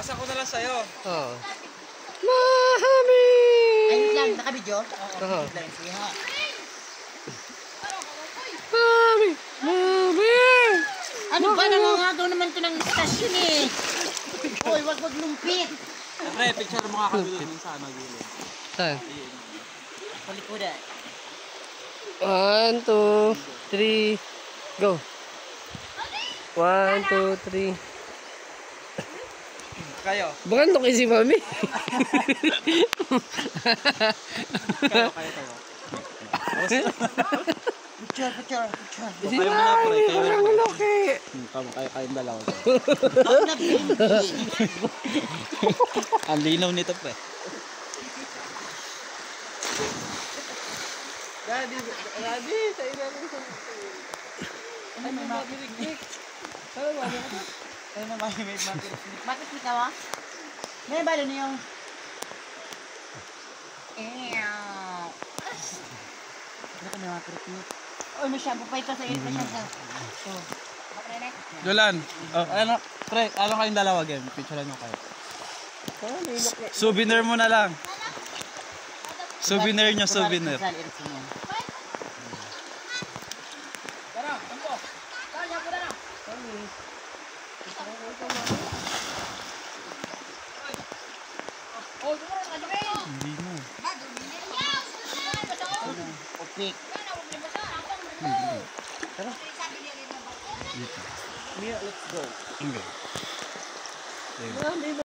Pasa ko na lang sa'yo. Oo. Mami! Ayun lang, naka-video? Oo. Sige ha. Mami! Mami! Ano ba, nangangagaw naman ito ng istasyon eh. Uy, wag lumpit. Pre, picture mo nga kami dun sa gilid. Saan? Sa likodan. 1, 2, 3, go. 1, 2, 3. Kayo. Baka laki si Mami. Kayo tayo. Picture. Si Mami, parang laki. Kayong dalawa. Ang nabindi. Ang linaw nito, pre. Daddy, sa ilalim sa... Ay, may Mabirignik. Ano ba? Ay, may mapirik. Bakit ikaw ah? May balo na yung... Ano ka may mapirik? Uy, may shampoo pa ito sa iyo. May shampoo. So, makrene? Jolan. Oh, ano, pre, ano kayong dalawa game? Picturean nyo kayo. Souvenir mo na lang. Souvenir nyo, souvenir. Hindi mo. Opik. Tara. Mia, let's go. Okay.